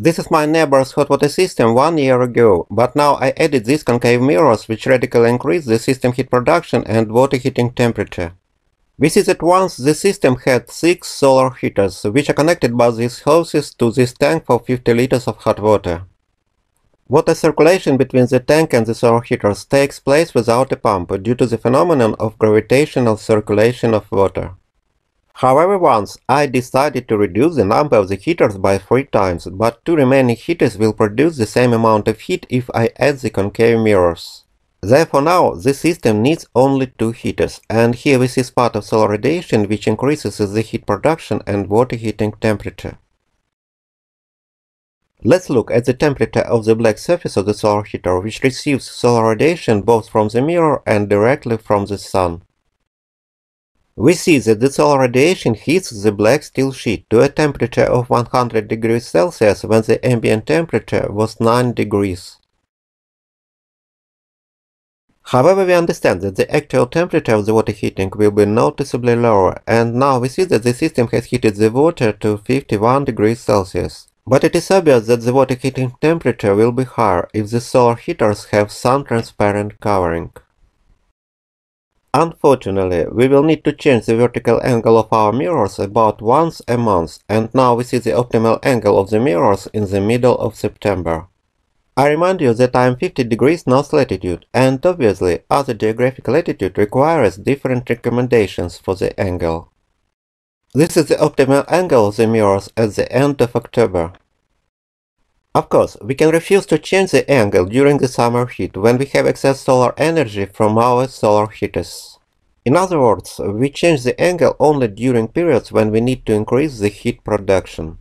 This is my neighbor's hot water system 1 year ago, but now I added these concave mirrors which radically increase the system heat production and water heating temperature. We see that once the system had 6 solar heaters, which are connected by these hoses to this tank for 50 liters of hot water. Water circulation between the tank and the solar heaters takes place without a pump due to the phenomenon of gravitational circulation of water. However, once I decided to reduce the number of the heaters by 3 times, but 2 remaining heaters will produce the same amount of heat if I add the concave mirrors. Therefore now the system needs only 2 heaters, and here we see spot of solar radiation which increases the heat production and water heating temperature. Let's look at the temperature of the black surface of the solar heater, which receives solar radiation both from the mirror and directly from the sun. We see that the solar radiation hits the black steel sheet to a temperature of 100 degrees Celsius when the ambient temperature was 9 degrees. However, we understand that the actual temperature of the water heating will be noticeably lower, and now we see that the system has heated the water to 51 degrees Celsius. But it is obvious that the water heating temperature will be higher if the solar heaters have some transparent covering. Unfortunately, we will need to change the vertical angle of our mirrors about once a month, and now we see the optimal angle of the mirrors in the middle of September. I remind you that I am 50 degrees north latitude, and obviously other geographic latitude requires different recommendations for the angle. This is the optimal angle of the mirrors at the end of October. Of course, we can refuse to change the angle during the summer heat when we have excess solar energy from our solar heaters. In other words, we change the angle only during periods when we need to increase the heat production.